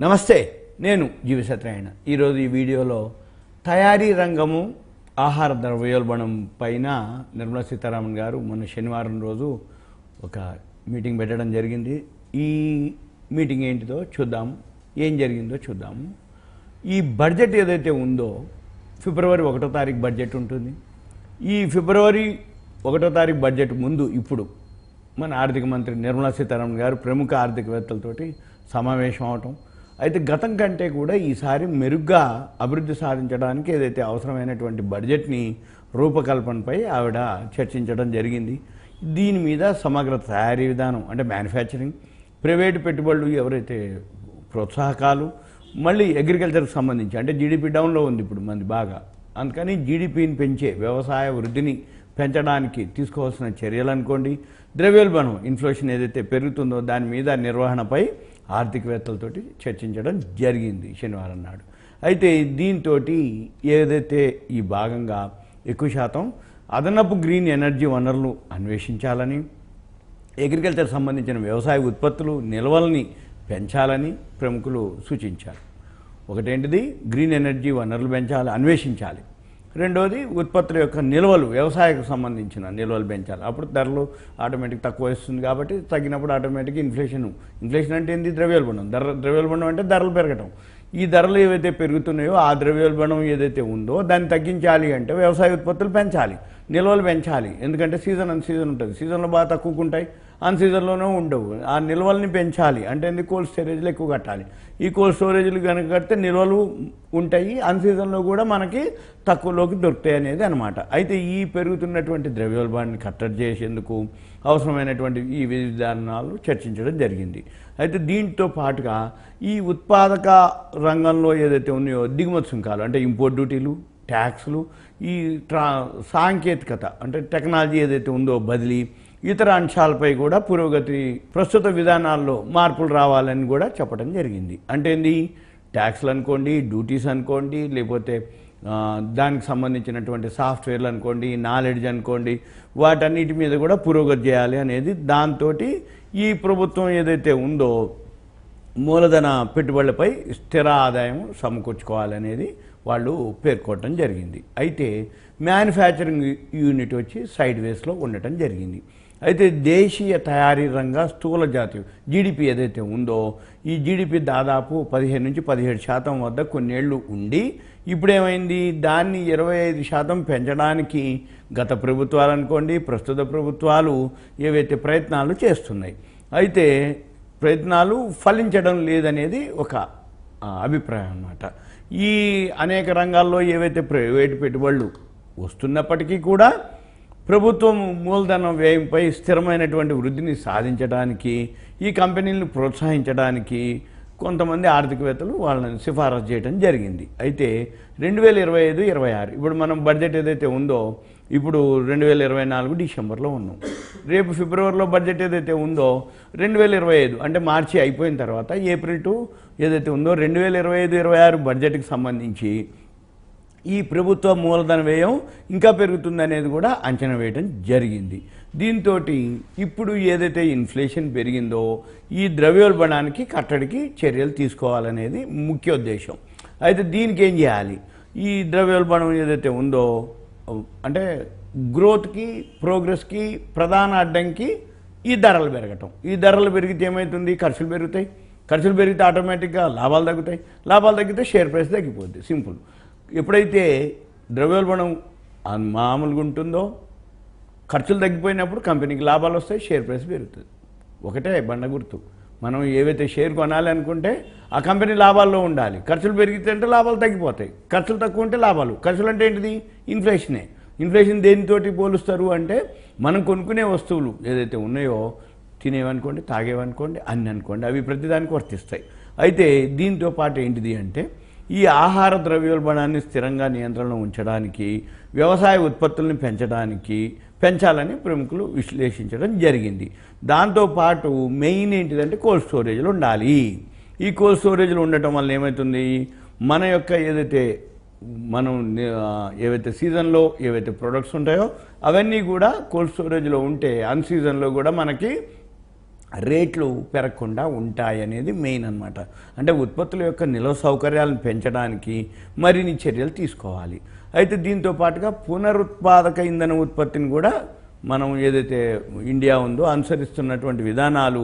నమస్తే, నేను జీవి సత్యనారాయణ. ఈరోజు ఈ వీడియోలో తయారీ రంగము ఆహార ద్రవ్యోల్బణం పైన నిర్మలా సీతారామన్ గారు మొన్న శనివారం రోజు ఒక మీటింగ్ పెట్టడం జరిగింది. ఈ మీటింగ్ ఏంటిదో చూద్దాము, ఏం జరిగిందో చూద్దాము. ఈ బడ్జెట్ ఏదైతే ఉందో ఫిబ్రవరి 1వ తారీఖు బడ్జెట్ ఉంటుంది. ఈ ఫిబ్రవరి 1వ తారీఖు బడ్జెట్ ముందు ఇప్పుడు మన ఆర్థిక మంత్రి నిర్మలా సీతారామన్ గారు ప్రముఖ ఆర్థికవేత్తలతోటి సమావేశం అవటం, అయితే గతం కంటే కూడా ఈసారి మెరుగ్గా అభివృద్ధి సాధించడానికి ఏదైతే అవసరమైనటువంటి బడ్జెట్ని రూపకల్పనపై ఆవిడ చర్చించడం జరిగింది. దీని మీద సమగ్ర తయారీ విధానం అంటే మ్యానుఫ్యాక్చరింగ్, ప్రైవేటు పెట్టుబడులు ఎవరైతే ప్రోత్సాహకాలు, మళ్ళీ అగ్రికల్చర్కి సంబంధించి అంటే జీడిపి డౌన్లో ఉంది ఇప్పుడు మంది బాగా, అందుకని జీడిపిని పెంచే వ్యవసాయ వృద్ధిని పెంచడానికి తీసుకోవాల్సిన చర్యలు అనుకోండి, ద్రవ్యోల్బణం ఇన్ఫ్లేషన్ ఏదైతే పెరుగుతుందో దాని మీద నిర్వహణపై ఆర్థికవేత్తలతోటి చర్చించడం జరిగింది శనివారం నాడు. అయితే దీంతో ఏదైతే ఈ భాగంగా ఎక్కువ శాతం అదనపు గ్రీన్ ఎనర్జీ వనరులు అన్వేషించాలని, అగ్రికల్చర్ సంబంధించిన వ్యవసాయ ఉత్పత్తులు నిల్వల్ని పెంచాలని ప్రముఖులు సూచించారు. ఒకటేంటిది గ్రీన్ ఎనర్జీ వనరులు పెంచాలి, అన్వేషించాలి. రెండోది ఉత్పత్తుల యొక్క నిల్వలు, వ్యవసాయకు సంబంధించిన నిల్వలు పెంచాలి. అప్పుడు ధరలు ఆటోమేటిక్ తక్కువ వస్తుంది కాబట్టి తగ్గినప్పుడు ఆటోమేటిక్ ఇన్ఫ్లేషన్ అంటే ఏంది? ద్రవ్యోల్బణం. ద్రవ్యోల్బణం అంటే ధరలు పెరగటం. ఈ ధరలు ఏవైతే పెరుగుతున్నాయో ఆ ద్రవ్యోల్బణం ఏదైతే ఉందో దాన్ని తగ్గించాలి అంటే వ్యవసాయ ఉత్పత్తులు పెంచాలి, నిల్వలు పెంచాలి. ఎందుకంటే సీజన్ అన్ సీజన్ ఉంటుంది, సీజన్లో బాగా తక్కువకుంటాయి, అన్ సీజన్లోనే ఉండవు. ఆ నిల్వల్ని పెంచాలి అంటే ఎందుకు? కోల్డ్ స్టోరేజ్లు ఎక్కువ కట్టాలి. ఈ కోల్డ్ స్టోరేజ్లు కనుక కడితే నిల్వలు ఉంటాయి, అన్ సీజన్లో కూడా మనకి తక్కువలోకి దొరుకుతాయి అనేది అనమాట. అయితే ఈ పెరుగుతున్నటువంటి ద్రవ్యోల్బణాన్ని కట్టడి చేసేందుకు అవసరమైనటువంటి ఈ విధానాలు చర్చించడం జరిగింది. అయితే దీంతో పాటుగా ఈ ఉత్పాదక రంగంలో ఏదైతే ఉన్నాయో దిగుమతి సుంకాలు అంటే ఇంపోర్ట్ డ్యూటీలు, ట్యాక్స్లు, ఈ సాంకేతికత అంటే టెక్నాలజీ ఏదైతే ఉందో బదిలీ, ఇతర అంశాలపై కూడా పురోగతి, ప్రస్తుత విధానాల్లో మార్పులు రావాలని కూడా చెప్పడం జరిగింది. అంటే ఏంది? ట్యాక్స్లు అనుకోండి, డ్యూటీస్ అనుకోండి, లేకపోతే దానికి సంబంధించినటువంటి సాఫ్ట్వేర్లు అనుకోండి, నాలెడ్జ్ అనుకోండి, వాటన్నిటి మీద కూడా పురోగతి చేయాలి అనేది. దాంతో ఈ ప్రభుత్వం ఏదైతే ఉందో మూలధన పెట్టుబడులపై స్థిర ఆదాయం సమకూర్చుకోవాలనేది వాళ్ళు పేర్కొనడం జరిగింది. అయితే మ్యానుఫ్యాక్చరింగ్ యూనిట్ వచ్చి సైడ్ వేస్లో ఉండటం జరిగింది. అయితే దేశీయ తయారీ రంగ స్థూల జాతీయ జీడిపి ఏదైతే ఉందో ఈ జీడిపి దాదాపు 15 నుంచి 17% వద్ద కొన్నేళ్లు ఉండి ఇప్పుడేమైంది? దాన్ని 25% పెంచడానికి గత ప్రభుత్వాలు అనుకోండి, ప్రస్తుత ప్రభుత్వాలు ఏవైతే ప్రయత్నాలు చేస్తున్నాయి, అయితే ప్రయత్నాలు ఫలించడం లేదనేది ఒక అభిప్రాయం అన్నమాట. ఈ అనేక రంగాల్లో ఏవైతే ప్రైవేటు పెట్టుబడులు వస్తున్నప్పటికీ కూడా ప్రభుత్వం మూలధన వ్యయంపై స్థిరమైనటువంటి వృద్ధిని సాధించడానికి, ఈ కంపెనీలను ప్రోత్సహించడానికి కొంతమంది ఆర్థికవేత్తలు వాళ్ళని సిఫారసు చేయడం జరిగింది. అయితే 2025-26 ఇప్పుడు మనం బడ్జెట్ ఏదైతే ఉందో ఇప్పుడు 2024 డిసెంబర్లో ఉన్నాం, రేపు ఫిబ్రవరిలో బడ్జెట్ ఏదైతే ఉందో 2025 అంటే మార్చి అయిపోయిన తర్వాత ఏప్రిల్ టు ఏదైతే ఉందో 2025-26 బడ్జెట్కి సంబంధించి ఈ ప్రభుత్వ మూలధన వ్యయం ఇంకా పెరుగుతుందనేది కూడా అంచనా వేయడం జరిగింది. దీంతో ఇప్పుడు ఏదైతే ఇన్ఫ్లేషన్ పెరిగిందో ఈ ద్రవ్యోల్బణానికి కట్టడికి చర్యలు తీసుకోవాలనేది ముఖ్య ఉద్దేశం. అయితే దీనికి ఏం చేయాలి? ఈ ద్రవ్యోల్బణం ఏదైతే ఉందో అంటే గ్రోత్కి, ప్రోగ్రెస్కి ప్రధాన అడ్డంకి ఈ ధరలు పెరగటం. ఈ ధరలు పెరిగితే ఏమవుతుంది? ఖర్చులు పెరుగుతాయి, ఖర్చులు పెరిగితే ఆటోమేటిక్గా లాభాలు తగ్గుతాయి, లాభాలు తగ్గితే షేర్ ప్రైస్ తగ్గిపోద్ది. సింపుల్. ఎప్పుడైతే ద్రవ్యోల్బణం మామూలుగా ఉంటుందో ఖర్చులు తగ్గిపోయినప్పుడు కంపెనీకి లాభాలు వస్తాయి, షేర్ ప్రైస్ పెరుగుతుంది. ఒకటే బండ గుర్తు. మనం ఏవైతే షేర్ కొనాలి అనుకుంటే ఆ కంపెనీ లాభాల్లో ఉండాలి. ఖర్చులు పెరిగితే అంటే లాభాలు తగ్గిపోతాయి, ఖర్చులు తక్కువ ఉంటే లాభాలు. ఖర్చులు అంటే ఏంటిది? ఇన్ఫ్లేషనే. ఇన్ఫ్లేషన్ దేనితోటి పోలుస్తారు అంటే మనం కొనుక్కునే వస్తువులు ఏదైతే ఉన్నాయో, తినేవనుకోండి, తాగేవనుకోండి, అన్ని అనుకోండి, అవి ప్రతిదానికి వర్తిస్తాయి. అయితే దీంతో పాటు ఏంటిది అంటే ఈ ఆహార ద్రవ్యోల్బణాన్ని స్థిరంగా నియంత్రణలో ఉంచడానికి, వ్యవసాయ ఉత్పత్తుల్ని పెంచాలని ప్రముఖులు విశ్లేషించడం జరిగింది. దాంతోపాటు మెయిన్ ఏంటిదంటే కోల్డ్ స్టోరేజ్లు ఉండాలి. ఈ కోల్డ్ స్టోరేజ్లు ఉండటం వల్ల ఏమవుతుంది? మన యొక్క ఏవైతే సీజన్లో ఏవైతే ప్రొడక్ట్స్ ఉంటాయో అవన్నీ కూడా కోల్డ్ స్టోరేజ్లో ఉంటే అన్ సీజన్లో కూడా మనకి రేట్లు పెరగకుండా ఉంటాయనేది మెయిన్ అన్నమాట. అంటే ఉత్పత్తుల యొక్క నిల్వ సౌకర్యాలను పెంచడానికి మరిన్ని చర్యలు తీసుకోవాలి. అయితే దీంతో పాటుగా పునరుత్పాదక ఇంధన ఉత్పత్తిని కూడా మనం ఏదైతే ఇండియా ఉందో అనుసరిస్తున్నటువంటి విధానాలు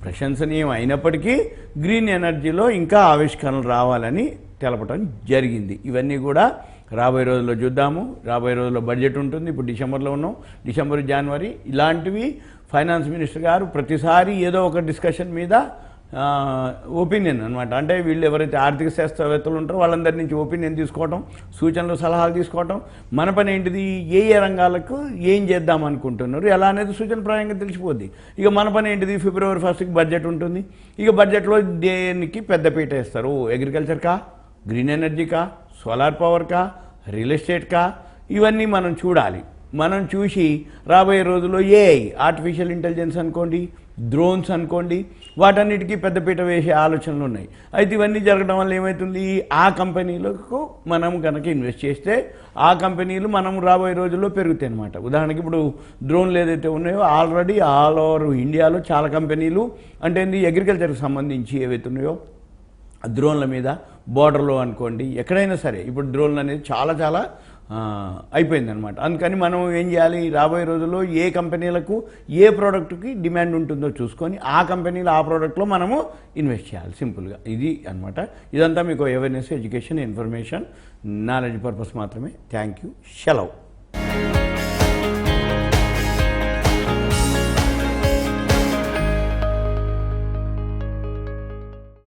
ప్రశంసనీయం అయినప్పటికీ గ్రీన్ ఎనర్జీలో ఇంకా ఆవిష్కరణలు రావాలని తెలపడం జరిగింది. ఇవన్నీ కూడా రాబోయే రోజుల్లో చూద్దాము. రాబోయే రోజుల్లో బడ్జెట్ ఉంటుంది. ఇప్పుడు డిసెంబర్లో ఉన్నాం. డిసెంబర్, జనవరి ఇలాంటివి ఫైనాన్స్ మినిస్టర్ గారు ప్రతిసారి ఏదో ఒక డిస్కషన్ మీద ఒపీనియన్ అనమాట. అంటే వీళ్ళు ఎవరైతే ఆర్థిక శాస్త్రవేత్తలు ఉంటారో వాళ్ళందరి నుంచి ఒపీనియన్ తీసుకోవటం, సూచనలు సలహాలు తీసుకోవటం, మన పని ఏంటిది, ఏ ఏ రంగాలకు ఏం చేద్దాం అనుకుంటున్నారు ఎలా అనేది సూచనప్రాయంగా తెలిసిపోద్ది. ఇక మన పని ఏంటిది, ఫిబ్రవరి 1కి బడ్జెట్ ఉంటుంది. ఇక బడ్జెట్లో దేనికి పెద్దపీట వేస్తారు, అగ్రికల్చర్కా, గ్రీన్ ఎనర్జీకా, సోలార్ పవర్కా, రియల్ ఎస్టేట్కా, ఇవన్నీ మనం చూడాలి. మనం చూసి రాబోయే రోజుల్లో ఏఐ, ఆర్టిఫిషియల్ ఇంటెలిజెన్స్ అనుకోండి, డ్రోన్స్ అనుకోండి, వాటన్నిటికీ పెద్దపీట వేసే ఆలోచనలు ఉన్నాయి. అయితే ఇవన్నీ జరగడం వల్ల ఏమవుతుంది, ఆ కంపెనీలకు మనం కనుక ఇన్వెస్ట్ చేస్తే ఆ కంపెనీలు మనం రాబోయే రోజుల్లో పెరుగుతాయి అన్నమాట. ఉదాహరణకి ఇప్పుడు డ్రోన్లు ఏదైతే ఉన్నాయో ఆల్రెడీ ఆల్ ఓవర్ ఇండియాలో చాలా కంపెనీలు అంటే అగ్రికల్చర్కి సంబంధించి ఏవైతే ఉన్నాయో డ్రోన్ల మీద బోర్డర్లో అనుకోండి ఎక్కడైనా సరే ఇప్పుడు డ్రోన్లు అనేది చాలా అయిపోయిందనమాట. అందుకని మనం ఏం చేయాలి, రాబోయే రోజుల్లో ఏ కంపెనీలకు ఏ ప్రోడక్ట్కి డిమాండ్ ఉంటుందో చూసుకొని ఆ కంపెనీలు ఆ ప్రోడక్ట్లో మనము ఇన్వెస్ట్ చేయాలి. సింపుల్గా ఇది అనమాట. ఇదంతా మీకు awareness, education, information, knowledge purpose మాత్రమే. Thank you. సెలవు.